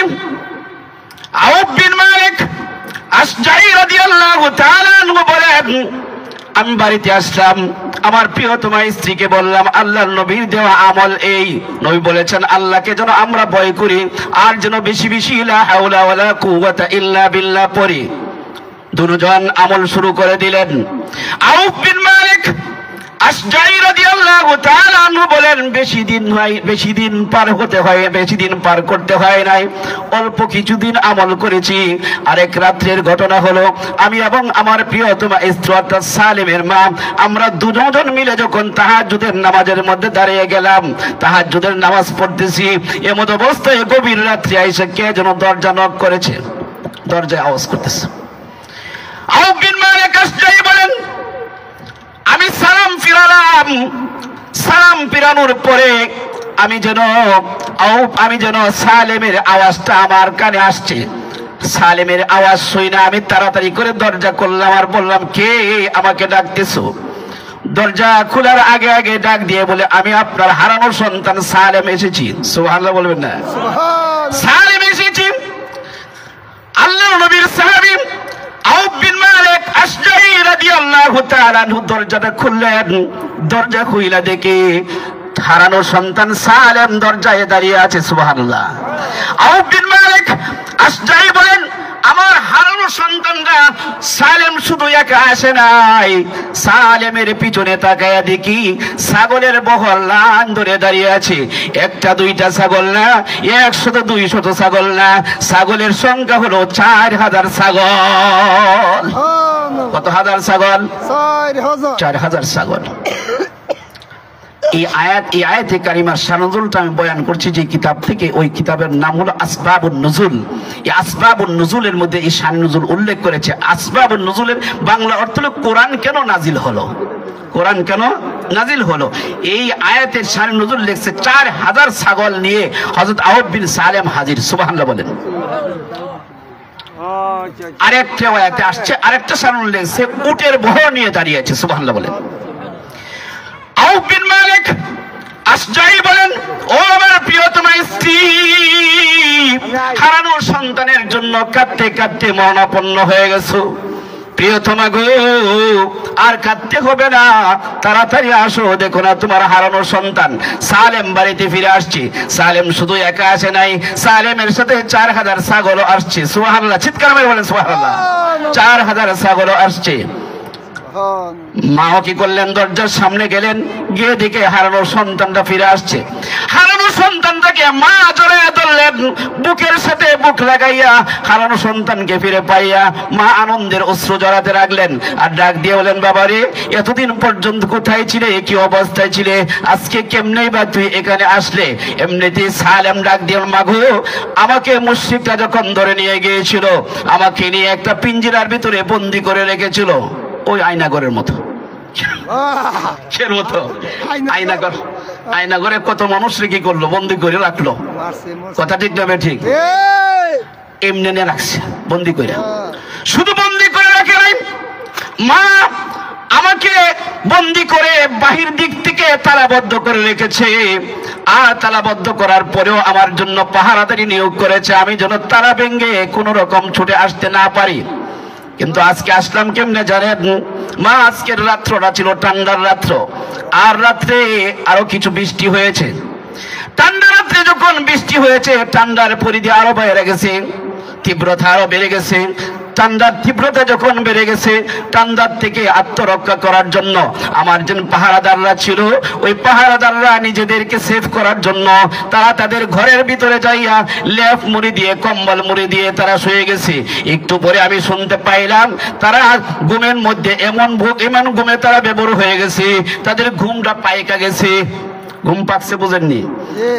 Speaker 1: আউফ বিন মালিক আশজাঈ রাদিয়াল্লাহু তাআলা আনহু বলেন, আমি বাড়িতে আসলাম, আমার প্রিয়তমা স্ত্রীকে বললাম আল্লাহর নবীর দেওয়া আমল এই। নবী বলেছেন আল্লাহকে যেন আমরা ভয় করি আর যেন বেশি বেশি লা হাওলা ওয়ালা কুওয়াতা ইল্লা বিল্লাহ পড়ি। দুজন আমল শুরু করে দিলেন। আউফ বিন মালিক আশজাঈ রাদিয়াল্লাহু তাআলা আনহু বলেন, বেশি দিন পার করতে হয় নাই, অল্প কিছুদিন আমল করেছি। আরেক রাত্রের ঘটনা হলো, আমি এবং আমার প্রিয়তমা স্ত্রী অর্থাৎ সালেমের মা, আমরা দুজন মিলে যখন তাহাজ্জুদের নামাজের মধ্যে দাঁড়িয়ে গেলাম, তাহাজ্জুদের নামাজ পড়তেছি, এমত অবস্থায় গভীর রাত্রে এসে কে যেন দরজা নক করেছে, দরজায় আওয়াজ করতেছে। আউফ বিন মালিক আশজাঈ বলেন, আমি সালাম ফিরালাম, সালাম ফিরানোর পরে আমি যেন সালেমের আওয়াজটা আমার কানে আসছে। সালেমের আওয়াজ শুই না আমি তাড়াতাড়ি করে দরজা করলাম আর বললাম, কে আমাকে ডাকতেছো? দরজা খোলার আগে আগে ডাক দিয়ে বলে, আমি আপনার হারানো সন্তান সালেম এসেছি। সুবহানাল্লাহ বলবেন না? সালেম এসেছি। আল্লাহর নবীর সাহাবী আউফ বিন মালিক আশজাঈ রাদিয়াল্লাহু তাআলা আনহু দরজাটা খুললেন। দরজা খুইলা দেখে হারানো সন্তান সালেম দরজায় দাঁড়িয়ে আছে। সুবহানাল্লাহ। আউফ বিন মালিক আশজাঈ বলেন, আমার হারানো সন্তানরা সালেম শুধু একা আসে নাই, সালেমের পিছনে তাকায়া দেখি ছাগলের বহর লান ধরে দাঁড়িয়ে আছে। একটা দুইটা ছাগল না, 100-200 ছাগল না, ছাগলের সংখ্যা হলো 4000 ছাগল। কত হাজার ছাগল? 4000 ছাগল। এই আয়াতে কারিমার শানুজুলটা আমি বয়ান করছি যে কিতাব থেকে, ওই কিতাবের নাম হলো আসবাবুন নুজুল। এই আসবাবুন নুজুলের মধ্যে এই শানুজুল উল্লেখ করেছে। আসবাবুন নুজুলের বাংলা অর্থ হলো কোরআন কেন নাজিল হলো, কোরআন কেন নাজিল হলো। এই আয়াতের শানুজুল লিখছে 4000 ছাগল নিয়ে হযরত আউফ বিন সালেম হাজির। সুবহানাল্লাহ বলেন। আরেকটা আয়াতে আসছে, আরেকটা শানুজুল লিখছে উটের বহর নিয়ে দাঁড়িয়ে আছে। সুবহানাল্লাহ বলেন। আউফ বিন মালিক আশজাঈ বলেন, ও আমার প্রিয়তমা স্ত্রী, হারানো সন্তানের জন্য কাঁদতে কাঁদতে মরণাপন্ন হয়ে গেছো। প্রিয়তমা গো, আর কাঁদতে হবে না, তাড়াতাড়ি আসো, দেখো না তোমার হারানো সন্তান সালেম বাড়িতে ফিরে আসছে। সালেম শুধু একা আসে নাই, সালেমের সাথে 4000 ছাগলও আসছে। সুবহানাল্লাহ, চিৎকার মেরে বলেন সুবহানাল্লাহ। 4000 ছাগলও আসছে। মাও কি করলেন, দরজার সামনে গেলেন, গিয়ে দেখে হারানো সন্তানটা ফিরে আসছে। হারানো সন্তানটাকে মা জড়াইয়া ধরলেন, বুকের সাথে বুক লাগাইয়া হারানো সন্তানকে ফিরে পাইয়া মা আনন্দের অশ্রু জড়াতে রাখলেন। আর ডাক দিয়ে বলেন, বাবারে এতদিন পর্যন্ত কোথায় ছিলে, কি অবস্থায় ছিলে, আজকে কেমনেই বা তুই এখানে আসলে? এমনিতেই সালেম ডাক দিয়ে, মাগো আমাকে মুশরিকরা যখন ধরে নিয়ে গিয়েছিল, আমাকে নিয়ে একটা পিঞ্জিরার ভিতরে বন্দি করে রেখেছিল, ওই আয়নাগরের মতো। আয়নাগরে কত মানুষ কি করলো, বন্দি করে রাখলো। কথা ঠিক যাবে? ঠিক। এমনি রাখছে বন্দি করে। শুধু বন্দি করে রাখে নাই, মা আমাকে বন্দি করে বাহির দিক থেকে তালাবদ্ধ করে রেখেছে। আর তালাবদ্ধ করার পরেও আমার জন্য পাহারাদারি নিয়োগ করেছে, আমি যেন তালা ভেঙে কোন রকম ছুটে আসতে না পারি। কিন্তু আজকে আসলাম কেমনে জানেন মা? আজকের রাত্রটা ছিল ঠান্ডার রাত্র, আর রাত্রে আরো কিছু বৃষ্টি হয়েছে। ঠান্ডা রাত্রে যখন বৃষ্টি হয়েছে, ঠান্ডার পরিধি আরো বেড়ে গেছে, তীব্রতা আরো বেড়ে গেছে। ঠান্ডার তীব্রতা যখন বেড়ে গেছে, ঠান্ডার থেকে আত্মরক্ষা করার জন্য আমার যে পাহারাদাররা ছিল, ওই পাহারাদাররা নিজেদেরকে সেভ করার জন্য তারা তাদের ঘরের ভিতরে যাইয়া লেপ মুড়ি দিয়ে, কম্বল মুড়ি দিয়ে তারা শুয়ে গেছে। একটু পরে আমি শুনতে পাইলাম তারা ঘুমের মধ্যে এমন ঘুমে তারা বেবর হয়ে গেছে, তাদের ঘুমটা পাইকা গেছে। ঘুম পাকছে বুঝেননি?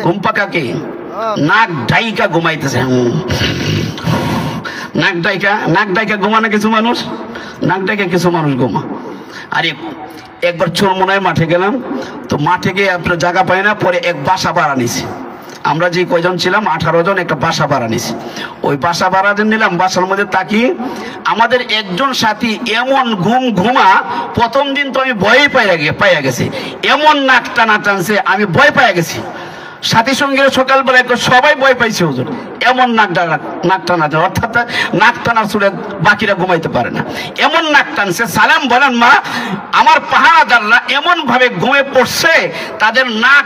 Speaker 1: ঘুম পাকা কি? নাক ডাইকা ঘুমাইতেছে। নাক ডাইকা ঘুমানো কিছু মানুষ, নাক ডাইকা কিছু মানুষ ঘুমা। আরে একবার চরমোনায় মাঠে গেলাম, তো মাঠে গিয়ে আপনার জায়গা পাই না, পরে এক বাসা ভাড়া নিছি। আমরা যে কয়জন ছিলাম 18 জন, একটা বাসা ভাড়া নিছি। ওই বাসা ভাড়া নিলাম, বাসার মধ্যে তাকি আমাদের একজন সাথী এমন ঘুমা, প্রথম দিন তো আমি ভয় পাইয়া গেছি, এমন নাক টানা টানছে আমি ভয় পাইয়া গেছি। সাথী সঙ্গে সকালবেলা সবাই ভয় পাইছে হুজুর, এমন নাক টানা, অর্থাৎ নাক টানার সুরে বাকিরা ঘুমাইতে পারে না, এমন নাক টানছে। সালাম বলেন মা, আমার পাহারাদাররা এমন ভাবে ঘুমে পড়ছে, তাদের নাক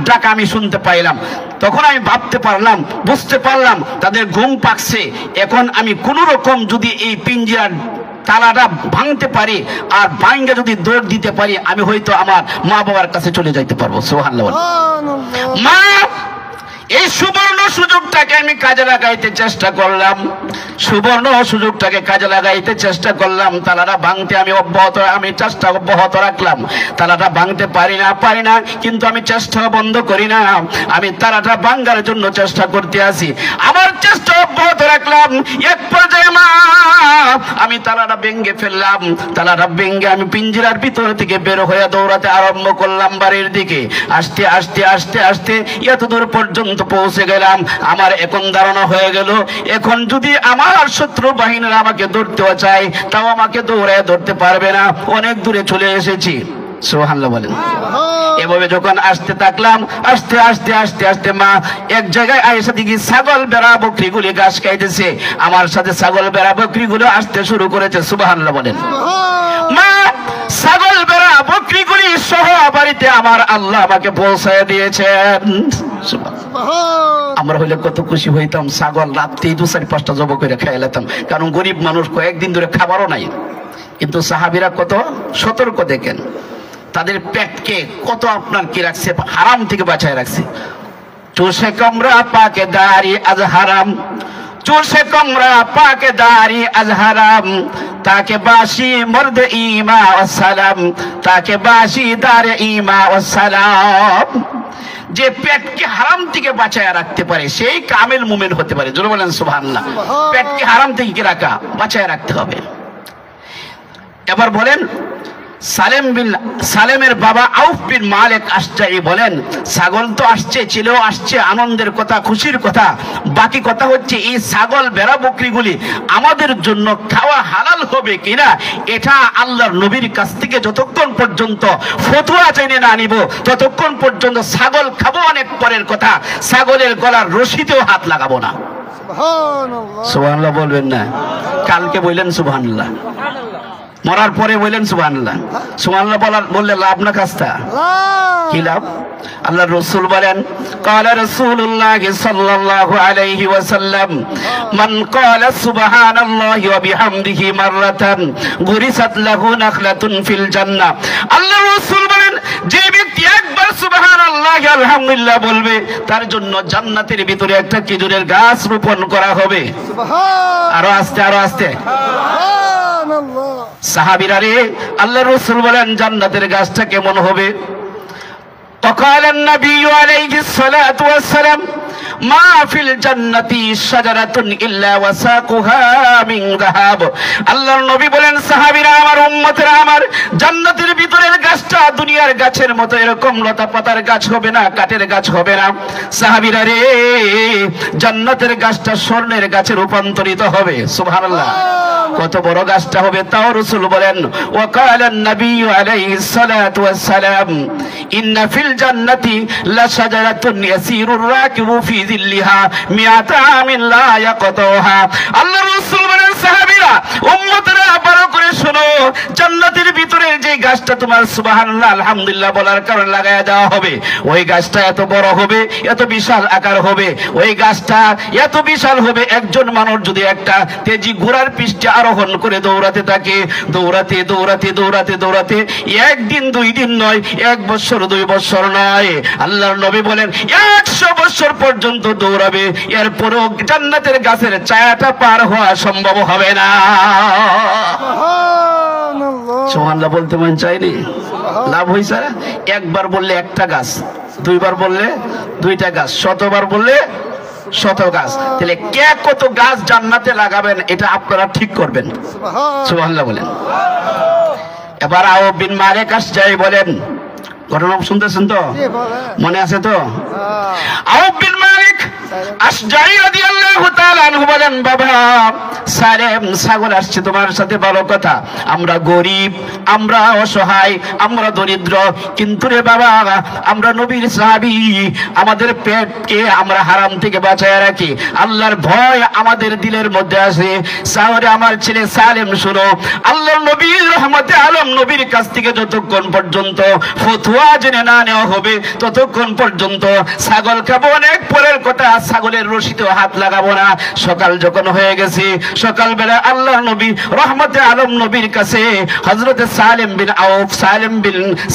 Speaker 1: ডাকা আমি শুনতে পাইলাম। তখন আমি ভাবতে পারলাম, বুঝতে পারলাম তাদের ঘুম পাকছে। এখন আমি কোন রকম যদি এই পিঞ্জিরার তালাটা ভাঙতে পারি আর ভাঙ্গে যদি দৌড় দিতে পারি, আমি হয়তো আমার মা বাবার কাছে চলে যাইতে পারবো। সুবহানাল্লাহ। মা, এই সুবর্ণ সুযোগটাকে আমি কাজে লাগাইতে চেষ্টা করলাম, সুবর্ণ সুযোগটাকে কাজে লাগাইতে চেষ্টা করলাম। তালাটা ভাঙতে আমি চেষ্টা অব্যাহত রাখলাম। তালাটা ভাঙতে পারি না, কিন্তু আমি চেষ্টা বন্ধ করি না। আমি তালাটা ভাঙার জন্য চেষ্টা করতে আসি, আমার চেষ্টা অব্যাহত রাখলাম। এক পর্যায়ে মা, আমি তালাটা ভেঙে ফেললাম। তালাটা ভেঙে আমি পিঞ্জিরার ভিতর থেকে বের হয়ে দৌড়াতে আরম্ভ করলাম বাড়ির দিকে। আস্তে আস্তে আস্তে আস্তে এত দূর পর্যন্ত পৌঁছে গেলাম। আমার এখন ধারণা হয়ে গেল, এখন যদি আমার শত্রু বাহিনীরা আমাকে ধরতেও চায়, তাও আমাকে দৌড়ায় ধরতে পারবে না, অনেক দূরে চলে এসেছি। সুবহানাল্লাহ বলেন। এভাবে যখন আসতে থাকলাম, আস্তে আস্তে আস্তে আস্তে মা এক জায়গায় আয়েশা দিকে ছাগল বেড়া বকরিগুলি ঘাস খাইতেছে। আমার সাথে ছাগল বেড়া বকরিগুলো আসতে শুরু করেছে। সুবহানাল্লাহ বলেন। মা, ছাগল বেড়া বকরিগুলি সহ বাড়িতে আমার আল্লাহ আমাকে পৌঁছায় দিয়েছেন। আমরা হইলে কত খুশি হইতাম, ছাগল রাত্রেই 2-4-5টা জব করে খাইয়ে নিতাম, কারণ গরিব মানুষ কয়েকদিন ধরে খাবারও নাই। কিন্তু সাহাবীরা কত সতর্ক দেখেন, তাদের পেটকে কত আপনার কি রাখছে, হারাম থেকে বাঁচায় রাখছে। চোষে কমরা পাকে দাড়ি আজ হারাম, চোষে কমরা পাকে দাড়ি আজ হারাম, তাকে বাসি মর্দ ইমা ওয়াসালাম, তাকে বাসি দারে ইমা ওয়াসালাম। যে পেটকে হারাম থেকে বাঁচায় রাখতে পারে সেই কামেল মুমিন হতে পারে। জোরে বলেন সুবহানাল্লাহ। পেটকে হারাম থেকে কি রাখা, বাঁচায় রাখতে হবে। এবার বলেন, সালেমের বাবা আউফ বিন মালিক আশজাঈ বলেন, ছাগল তো আসছে, ছেলেও আসছে, আনন্দের কথা, খুশির কথা। বাকি কথা হচ্ছে এই ছাগল বেড়া বকরিগুলি আমাদের জন্য খাওয়া হালাল হবে কিনা, এটা আল্লাহর নবীর কাছ থেকে যতক্ষণ পর্যন্ত ফতোয়া জেনে না নিব, ততক্ষণ পর্যন্ত ছাগল খাবো অনেক পরের কথা। ছাগলের গলার রশিতেও হাত লাগাবো না। সুবহানাল্লাহ বলবেন না? কালকে বললেন সুবহানাল্লাহ, মরার পরে বললেন সুবহানাল্লাহ। সুবহানাল্লাহ বললে লাভ না কাজটা কি লাভ? আল্লাহর রাসূল বলেন, ক্বালা রাসূলুল্লাহ সাল্লাল্লাহু আলাইহি ওয়াসাল্লাম, মান ক্বালা সুবহানাল্লাহি ওয়া বিহামদিহি মাররাতান গুরিসাত লাহু নাখলাতুন ফিল জান্নাহ। আল্লাহর রাসূল বলেন, যে ব্যক্তি একবার সুবহানাল্লাহ আলহামদুলিল্লাহ বলবে, তার জন্য জান্নাতের ভিতরে একটা খেজুরের গাছ রোপণ করা হবে। সুবহান, আরো আস্তে আরো আস্তে। সাহাবীরা রে, আল্লাহর রাসূল বলেন জান্নাতের গাছটা কেমন হবে? وقال النبي عليه الصلاة والسلام ما في الجنة شجرة إلا وساقها من ذهب। আল্লাহর নবী বলেন, সাহাবীরা আমার, উম্মতেরা আমার, জান্নাতের ভিতরের গাছটা দুনিয়ার গাছের মতো এরকম লতা পাতার গাছ হবে না, কাঠের গাছ হবে না। সাহাবীরা রে, জান্নাতের গাছটা স্বর্ণের গাছে রূপান্তরিত হবে। সুবহানাল্লাহ। কত বড় গাছটা হবে তাও রাসূল বলেন, ওয়াকাল নবী আলাইহিস সালাতু ওয়াস সালাম, ইন্না ফিল জান্নাতি লা শাজারাতুন ইয়াসিরুর রাকিবু ফি যিল্লিহা মিআতা আমিন লা ইয়াকতাহা। আল্লাহর রাসূল বলেন, সাহাবীরা উম্মতরা ভালো করে শোনো, জান্নাতের ভিতরে যে গাছটা তোমার সুবহানাল্লাহ আলহামদুলিল্লাহ বলার কারণে লাগায়া দেওয়া হবে, ওই গাছটা এত বড় হবে, এত বিশাল আকার হবে, ওই গাছটা এত বিশাল হবে, একজন মানুষ যদি একটা তেজি ঘোড়ার পৃষ্ঠে আরোহণ করে দৌড়াতে থাকে, দৌড়াতে দৌড়াতে দৌড়াতে দৌড়াতে একদিন 2 দিন নয়, 1 বছর 2 বছর নয়, আল্লাহর নবী বলেন 100 বছর পর্যন্ত দৌড়াবে, এরপরও জান্নাতের গাছের ছায়াটা পার হওয়া সম্ভব হবে না। সুবহানাল্লাহ বলতে মন চাইনি? লাভ হইছে? একবার বললে একটা গাছ, 2বার বললে 2টা গাছ, 100বার বললে 100 গাছ। তাহলে কে কত গাছ জান্নাতে লাগাবেন এটা আপনারা ঠিক করবেন। সুবহানাল্লাহ বলেন। এবার আউফ বিন মালিক আশজাই বলেন, ঘটনা শুনতেছেন তো? মনে আছে তো? আউফ বিন মালিক আশজাই রাদিয়াল্লাহু তাআলা আনহু বলেন, বাবা সালেম, ছাগল আসছে তোমার সাথে, ভালো কথা, আমরা গরিব, আমরা অসহায়, আমরা দরিদ্র, কিন্তু রে বাবা আমরা নবীর সাহাবী, আমাদের পেটকে আমরা হারাম থেকে বাঁচায় রাখি, আল্লাহর ভয় আমাদের দিলের মধ্যে আছে। সাহরে আমার ছেলে সালেম, শোনো, আল্লাহর নবীর রহমতে আলম নবীর কাছ থেকে যতক্ষণ পর্যন্ত ফতোয়া জেনে না নেওয়া হবে ততক্ষণ পর্যন্ত ছাগল খাবো অনেক পরের কথা, ছাগলের রশিতেও হাত লাগাবো না। সকাল যখন হয়ে গেছে, সকালবেলা আল্লাহর নবী রহমতে আলম নবীর কাছে হযরত সালেম বিন আউফ,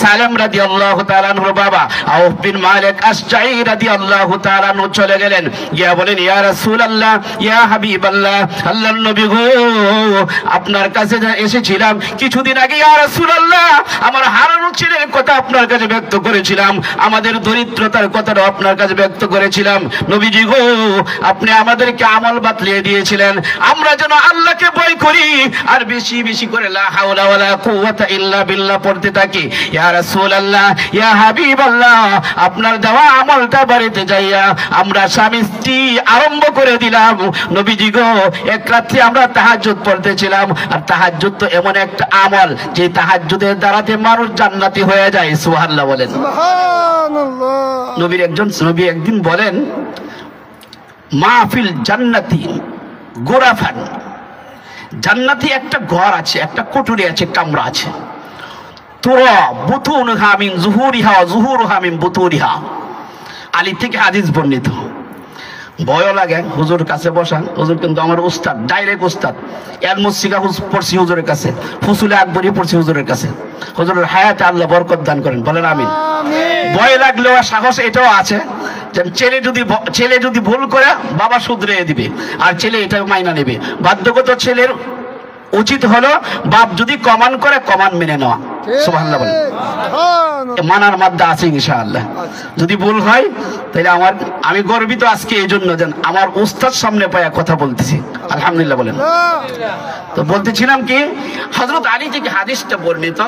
Speaker 1: সালেম রাদিয়াল্লাহু তাআলা আনহুর বাবা আউফ বিন মালিক আশজাই রাদিয়াল্লাহু তাআলা আনহু চলে গেলেন, গিয়া বলেন, ইয়া রাসূলুল্লাহ, ইয়া হাবিবাল্লাহ, আল্লাহর নবী গো, আপনার কাছে এসেছিলাম কিছুদিন আগে, ইয়া রাসূলুল্লাহ, আমার হারানো ছেলের কথা আপনার কাছে ব্যক্ত করেছিলাম, আমাদের দরিদ্রতার কথাটা আপনার কাছে ব্যক্ত করেছিলাম। নবীজি গো, আপনি আমাদেরকে আমল বাতলিয়ে দিয়েছিলেন, আমরা যেন আল্লাহকে ভয় করি আর বেশি বেশি করে লা হাওলা ওয়ালা কুওয়াতা ইল্লা বিল্লাহ পড়তে থাকি। ইয়া রাসূলুল্লাহ, ইয়া হাবিবাল্লাহ, আপনার দেওয়া আমলটা বাড়িতে যাইয়া আমরা স্বামী স্ত্রী আরম্ভ করে দিলাম। নবীজি গো, এক রাত্রে আমরা তাহাজ্জুদ পড়তেছিলাম, আর তাহাজ্জুদ তো এমন একটা আমল যে তাহাজ্জুদের দ্বারাতে মানুষ জান্নাতি হয়ে যায়। সুবহানাল্লাহ বলেন। সুবহানাল্লাহ। নবী একদিন বলেন, মাহফিল জান্নাতি গোরাফান, জান্নাতি একটা ঘর আছে, একটা কুঠুরি আছে, কামরা আছে, তুরা বুতুনহা মিন যুহুরিহা ওয়া যুহুরুহা মিন বুতুরিহা। আলী থেকে হাদিস বর্ণিত। ভয় লাগে হুজুর কাছে বসা, হুজুর কিন্তু আমার উস্তাদ, ডাইরেক্ট উস্তাদ, এলমুসিকা পড়ছি হুজুরের কাছে, ফুসুলে আকবরি পড়ছি হুজুরের কাছে, হুজুরের হায়াতে আল্লাহ বরকত দান করেন, বলেন আমিন। ভয় লাগলেও সাহস এটাও আছে, ছেলে যদি ভুল করে বাবা শুধরে দিবে, আর ছেলে এটাও মাইনা নেবে। বাধ্যগত ছেলের উচিত হলো বাপ যদি কমান করে কমান মেনে নেওয়া। সুবহানাল্লাহ বলেন। মানার মাধ্যমে আছে ইনশাআল্লাহ। যদি ভুল হয় তাহলে আমি গর্বিত আজকে এই জন্য যেন আমার উস্তাদ সামনে পায়া কথা বলতেছি, আলহামদুলিল্লাহ বলেন। তো বলতেছিলাম কি, হযরত আলী থেকে হাদিসটা বর্ণিত,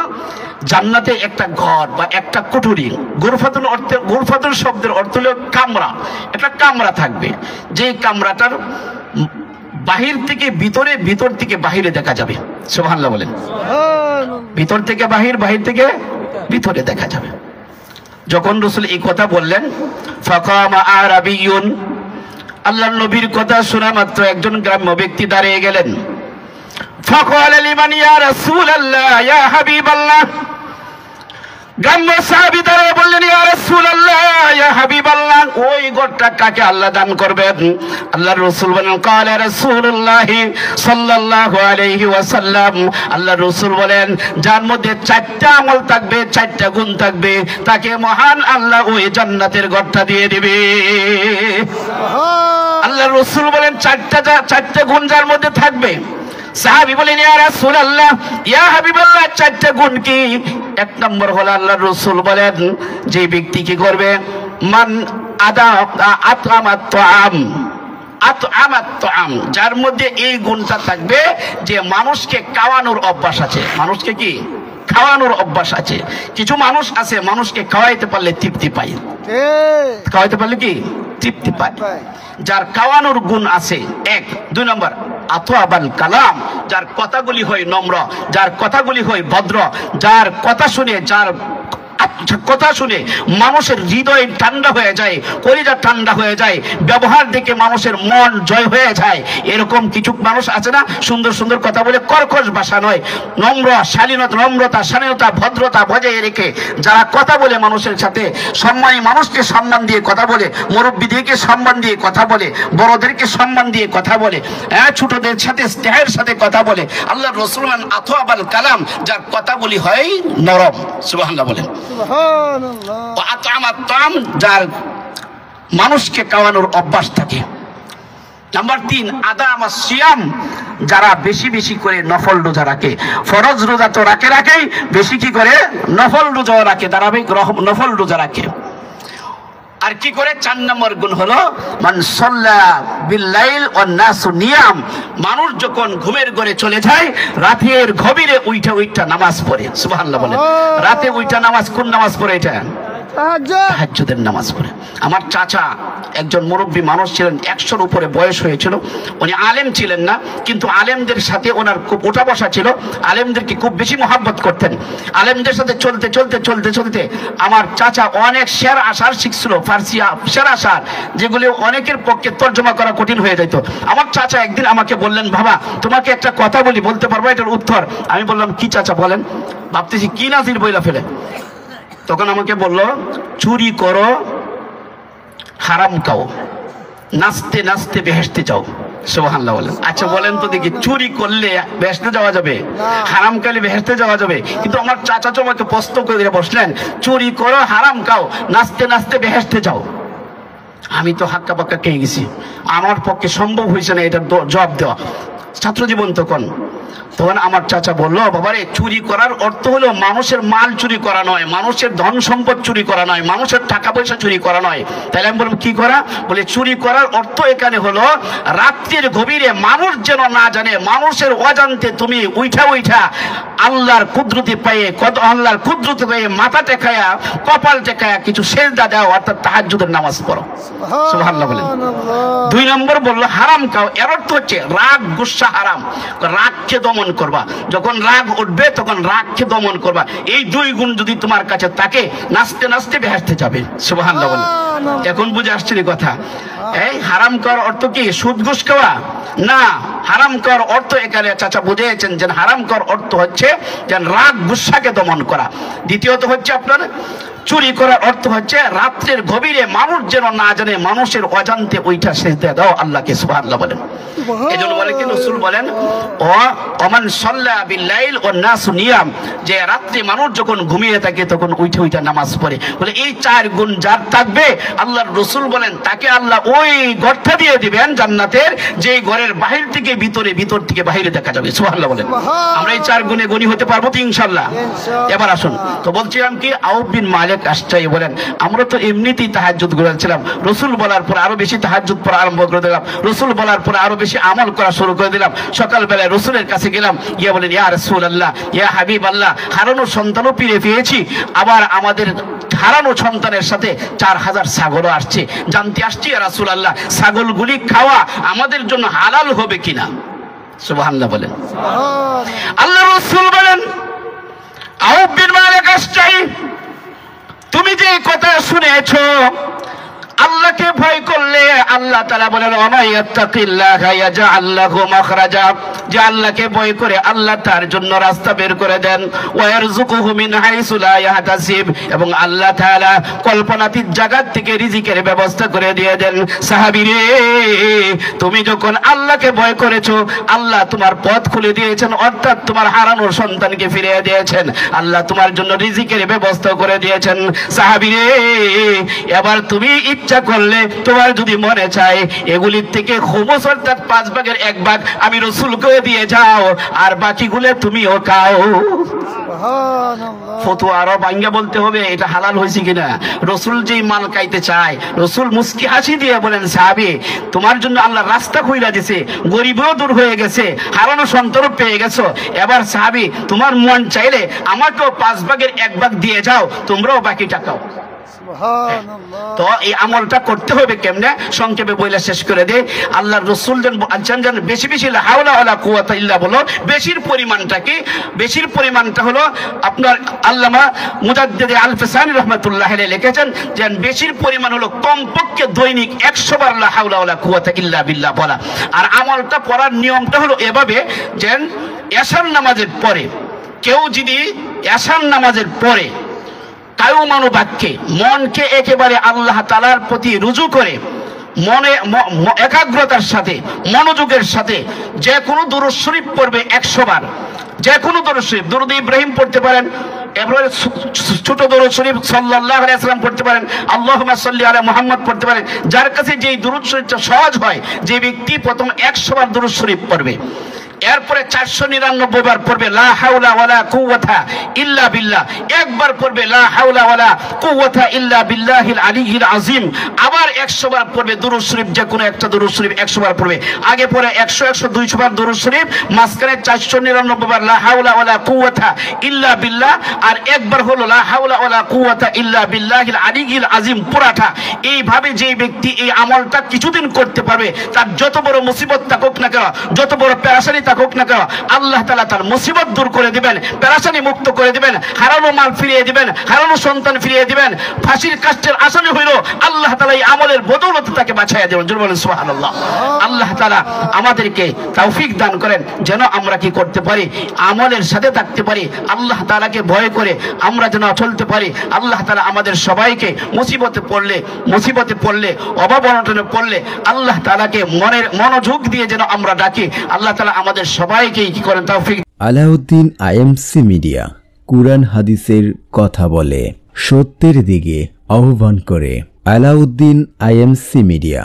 Speaker 1: জান্নাতে একটা ঘর বা একটা কুঠুরি, গুরফাতুল শব্দের অর্থ হলো কামরা, একটা কামরা থাকবে, যে কামরাটার বাহির থেকে ভিতরে, ভিতর থেকে বাহিরে দেখা যাবে। সুবহানাল্লাহ বলেন। ভিতর থেকে বাহির, বাহির থেকে ভিতরে দেখা যাবে। যখন রাসূল এই কথা বললেন, ফাকামা আরাবিয়ুন, আল্লাহর নবীর কথা শোনা মাত্র একজন গ্রাম্য ব্যক্তি দাঁড়িয়ে গেলেন। ফাকালা লিমান ইয়া রাসূলুল্লাহ, ইয়া হাবিবাল্লাহ, গ্রাম্য সাহাবী তারা বললেন, ইয়া রাসূলুল্লাহ, ইয়া হাবিবাল্লাহ, ওই ঘরটা কাকে আল্লাহ দান করবেন? আল্লাহর রাসূল বলেন, ক্বালা রাসূলুল্লাহ সাল্লাল্লাহু আলাইহি ওয়াসাল্লাম, আল্লাহর রাসূল বলেন, যার মধ্যে 4টা আমল থাকবে, 4টা গুণ থাকবে, তাকে মহান আল্লাহ ওই জান্নাতের ঘরটা দিয়ে দিবে। আল্লাহর রাসূল বলেন, 4টা গুণ যার মধ্যে থাকবে। সাহাবী বলেন, ইয়া রাসূলুল্লাহ, ইয়া হাবিবাল্লাহ, 4টা গুণ কি? 1 নম্বর হলো, আল্লাহর রাসূল বলেন, যে ব্যক্তি কি করবে, মান আতআমাত তাআম, যার মধ্যে এই গুণটা থাকবে যে মানুষকে খাওয়ানোর অভ্যাস আছে। মানুষকে কি খাওয়ানোর অভ্যাস আছে। কিছু মানুষ আছে মানুষকে খাওয়াইতে পারলে তৃপ্তি পায়, খাওয়াইতে পারলে কি তৃপ্তি পায়। যার খাওয়ানোর গুণ আছে 1। 2 নম্বর আতওয়াবাল কালাম, যার কথাগুলি হয় নম্র, যার কথাগুলি হয় ভদ্র, যার কথা শুনে যার কথা শুনে মানুষের হৃদয় ঠান্ডা হয়ে যায়, কলিজা ঠান্ডা হয়ে যায়, ব্যবহার দেখে মানুষের মন জয় হয়ে যায়। এরকম কিছু মানুষ আছে না, সুন্দর সুন্দর কথা বলে, কর্কশ ভাষা নয়, নম্রতা শালীনতা ভদ্রতা বজায় রেখে যারা কথা বলে মানুষের সাথে, সম্মানী মানুষকে সম্মান দিয়ে কথা বলে, মুরব্বীদেরকে সম্মান দিয়ে কথা বলে, বড়দেরকে সম্মান দিয়ে কথা বলে, ছোটদের সাথে স্নেহের সাথে কথা বলে। আল্লাহ রাসূল আতওয়াবাল কালাম, যার কথা বলি হয় নরম। সুবহানাল্লাহ বলেন। যার মানুষকে খাওয়ানোর অভ্যাস থাকে। নাম্বার 3, আদাম সিয়াম, যারা বেশি বেশি করে নফল রোজা রাখে। ফরজ রোজা তো রাখেই, বেশি কি করে নফল রোজা রাখে, ধারাবাহিক নফল রোজা রাখে। আর কি করে? 4 নম্বর গুণ হলো মান সাল্লা বিল্লাইল ওয়ান নাসু নিয়াম, মানুষ যখন ঘুমের ঘরে চলে যায়, রাতের গভীরে উইঠা নামাজ পড়ে। সুবহানাল্লাহ বলেন। রাতে উইঠা নামাজ, কোন নামাজ পড়ে? এটা তাহাজ্জুদের নামাজ পড়ে। আমার চাচা একজন মুরব্বী মানুষ ছিলেন, 100-র উপরে বয়স হয়েছিল। উনি আলেম ছিলেন না, কিন্তু আলেমদের সাথে ওনার খুব ওঠা বসা ছিল, আলেমদেরকে খুব বেশি মহাব্বত করতেন। আলেমদের সাথে চলতে আমার চাচা অনেক শের আশার শিখছিল, ফার্সি শের আশার, যেগুলি অনেকের পক্ষে তর্জমা করা কঠিন হয়ে যেত। আমার চাচা একদিন আমাকে বললেন, বাবা তোমাকে একটা কথা বলি, বলতে পারবো এটার উত্তর? আমি বললাম, কি চাচা বলেন। ভাবতেছি কি নাজির বইলা ফেলে। তখন আমাকে বলল, চুরি করো, হারাম খাও, নাচতে নাচতে বেহেশতে যাও। সুবহানাল্লাহ বলেন। আচ্ছা বলেন তো দেখি, চুরি করলে বেহেশতে যাওয়া যাবে, হারাম খাইলে বেহেশতে যাওয়া যাবে? কিন্তু আমার চাচা তো আমাকে প্রশ্ন করে বসলেন, চুরি করো, হারাম খাও, নাচতে নাচতে বেহেশতে যাও। আমি তো হাক্কা পাক্কা খেয়ে গেছি, আমার পক্ষে সম্ভব হয়েছে না এটার জবাব দেওয়া। ছাত্র জীবন তখন আমার চাচা বললো, বাবারে চুরি করার অর্থ হলো মানুষের মাল চুরি করা নয়, মানুষের ধন সম্পদ চুরি করা নয়, মানুষের টাকা পয়সা চুরি করা নয়। তাহলে আমি বললাম কি করা? বলে চুরি করার অর্থ এখানে হলো রাত্রির গভীরে মানুষ যেন না জানে, মানুষের অজান্তে তুমি উইঠা আল্লাহর কুদরতি পেয়ে, আল্লাহর কুদরতি পেয়ে মাথা টেকায়া, কপাল টেকায়া কিছু সেজদা দাও, অর্থাৎ তাহাজ্জুদের নামাজ পড়ো। সুবহানাল্লাহ বলেন। 2 নম্বর বললো হারাম খাও, এর অর্থ হচ্ছে রাগ গুসা হারাম, রাগকে দমন করবা। যখন রাগ উঠবে তখন রাগকে দমন করবা। এই 2 গুণ যদি তোমার কাছে থাকে, নাচতে নাচতে বেহেশতে যাবে। সুবহানাল্লাহ বলেন। এখন বুঝে আসছে কথা? এই হারাম খাওয়ার অর্থ কি সুদ ঘুষ খাওয়া না, হারাম খাওয়ার অর্থ এখানে চাচা বুঝিয়েছেন যে হারাম খাওয়ার অর্থ হচ্ছে যে রাগ গুসাকে দমন করা। দ্বিতীয়ত হচ্ছে আপনার চুরি করার অর্থ হচ্ছে রাত্রের গভীরে মানুষ যেন না জানে, মানুষের অজান্তে ওইটা সেজদা দাও আল্লাহকে। সুবহানাল্লাহ বলেন। এজন্য বলে কি রাসূল বলেন, ওমান সাল্লা বিল্লাইল ওয়ান নাসু নিয়াম, যে রাত্রে মানুষ যখন ঘুমিয়ে থাকে তখন উইঠা নামাজ পড়ে। বলে এই 4 গুণ যার থাকবে, আল্লাহর রাসূল বলেন তাকে আল্লাহ ওই ঘরটা দিয়ে দিবেন জান্নাতের, যে ঘরের বাহির থেকে ভিতরে, ভিতর থেকে বাহিরে দেখা যাবে। সুবহানাল্লাহ বলেন। আমরা এই 4 গুণে গণি হতে পারবো তো ইনশাআল্লাহ? এবার আসুন তো, বলছিলাম কি, আউফ বিন মালিক আসটাই বলেন, আমরা তো এমনিতেই তাহাজ্জুদ করেছিলাম, রাসূল বলার পর আরো বেশি তাহাজ্জুদ পড়া আরম্ভ করে দিলাম, রাসূল বলার পর আরো বেশি আমল করা শুরু করে দিলাম। সকালবেলায় রাসূলের কাছে গেলাম, গিয়ে বলেন, ইয়া রাসূলুল্লাহ, ইয়া হাবিবাল্লাহ, হারানো সন্তানও ফিরে পেয়েছি, আবার আমাদের হারানো সন্তানের সাথে 4000 ছাগলও আসছে, জানতে আসছি ইয়া রাসূলুল্লাহ, ছাগলগুলি খাওয়া আমাদের জন্য হালাল হবে কিনা? সুবহানাল্লাহ বলেন। আল্লাহ রাসূল বলেন, আউফ বিন মালিক আসটাই, তুমি যে কথা শুনেছো, আল্লাহকে ভয় করলে আল্লাহ তাআলা বলেন, ওয়ামাইয়াত্তাকিল্লাহা ইয়াজআল লাহু মাখরাজা, যে আল্লাহকে ভয় করে আল্লাহ তার জন্য রাস্তা বের করে দেন, ওয়া ইয়ারযুকুহু মিন হাইসু লা ইয়াহতাসিব, এবং আল্লাহ তাআলা কল্পনাতীত জায়গা থেকে রিজিকের ব্যবস্থা করে দিয়ে দেন। সাহাবীরে, তুমি যখন আল্লাহকে ভয় করেছো, আল্লাহ তোমার পথ খুলে দিয়েছেন, অর্থাৎ তোমার হারানোর সন্তানকে ফিরিয়ে দিয়েছেন, আল্লাহ তোমার জন্য রিজিকের ব্যবস্থা করে দিয়েছেন। সাহাবীরে, এবার তুমি ইচ্ছা করলে, তোমার যদি মনে চায়, এগুলির থেকে খুমুস অর্থাৎ 5 ভাগের 1 ভাগ আমি রাসূলকে দিয়ে যাও, আর বাকিগুলো তুমিও খাও। ফতোয়া আরো ভাঙ্গা বলতে হবে এটা হালাল হয়েছে কিনা। রাসূল যেই মাল খাইতে চায়, রাসূল মুস্কি হাসি দিয়ে বলেন, সাহাবী, তোমার জন্য আল্লাহ রাস্তা খুইলা দিয়েছে, গরিবও দূর হয়ে গেছে, হারানো সন্তানও পেয়ে গেছো, এবার সাহাবী তোমার মন চাইলে আমাকেও 5 ভাগের 1 ভাগ দিয়ে যাও, তোমরাও বাকিটা খাও। তো এই আমলটা করতে হবে কেমনে, সংক্ষেপে বইলা শেষ করে দে। আল্লাহর রাসূল জান বেশি বেশি লা হাওলা ওয়ালা কুওয়াতা ইল্লা বলো। বেশির পরিমাণটা কি? বেশির পরিমাণটা হলো আপনার আল্লামা মুজাদ্দিদ আল-ফিসানি রাহমাতুল্লাহ আলাইহি লিখেছেন যে বেশির পরিমাণ হলো কমপক্ষে দৈনিক 100 বার লা হাওলা ওয়ালা কুওয়াতা ইল্লা বিল্লাহ বলা। আর আমলটা করার নিয়মটা হলো এভাবে যে এশার নামাজের পরে কেউ যদি এশার নামাজের পরে কায়ুমানু বাক্যে মনকে একেবারে আল্লাহ তাআলার প্রতি রুজু করে মনে একাগ্রতার সাথে মনোযোগের সাথে যে কোনো দুরূদ শরীফ পড়বে 100 বার। যে কোনো দুরূদ শরীফ, দুরূদ ইব্রাহিম পড়তে পারেন, এবারে ছোট দুরূদ শরীফ সাল্লাল্লাহু আলাইহি ওয়াসাল্লাম পড়তে পারেন, আল্লাহুম্মা সাল্লি আলা মুহাম্মদ পড়তে পারেন। যার কাছে যেই দুরূদ শরীফটা সহজ হয়, যে ব্যক্তি প্রথম 100 বার দুরূদ শরীফ পড়বে, এরপরে 499 বার পড়বে লা হাওলা ওয়ালা কুওয়াতা ইল্লা বিল্লাহ, একবার পড়বে লা হাওলা ওয়ালা কুওয়াতা ইল্লা বিল্লাহিল আলিয়্যিল আযীম, আবার 100 বার পড়বে দুরূদ শরীফ, যে কোনো একটা দুরূদ শরীফ 100 বার পড়বে। আগে পরে 100 200 বার দুরূদ শরীফ, মাঝখানে 499 বার লা হাওলা ওয়ালা কুওয়াতা ইল্লা বিল্লাহ, আর একবার হলো লা হাওলা ওয়ালা কুওয়াতা ইল্লা বিল্লাহিল আলিয়্যিল আযীম পুরাটা। এইভাবে যে ব্যক্তি এই আমলটা কিছুদিন করতে পারবে, তার যত বড় মুসিবত থাকুক না কেন, যত বড় পেরেশানি থাকুক না কেন, আল্লাহ তাআলা তার মুসিবত দূর করে দিবেন, পেরেশানি মুক্ত করে দিবেন, হারানো মাল ফিরিয়ে দিবেন, হারানো সন্তান ফিরিয়ে দিবেন। ফাঁসির কাষ্ঠের আসামি হইল আল্লাহ তাআলা এই আমলের বদৌলতে তাকে বাঁচাইয়া দেবেন। জোরে বলেন সুবহানাল্লাহ। আল্লাহ তাআলা আমাদেরকে তৌফিক দান করেন যেন আমরা কি করতে পারি, আমলের সাথে থাকতে পারি, আল্লাহ তাআলাকে ভয় করে আমরা যেন চলতে পারি। আল্লাহ তাআলা আমাদের সবাইকে মুসিবতে পড়লে অভাব অনটনে পড়লে আল্লাহ তাআলাকে মনোযোগ দিয়ে যেন আমরা ডাকি। আল্লাহ তাআলা আমাদের সবাইকে কি করেন তৌফিক।
Speaker 2: আলাউদ্দিন আইএমসি মিডিয়া কুরআন হাদিসের কথা বলে, সত্যের দিকে আহ্বান করে। Alauddin IMC media.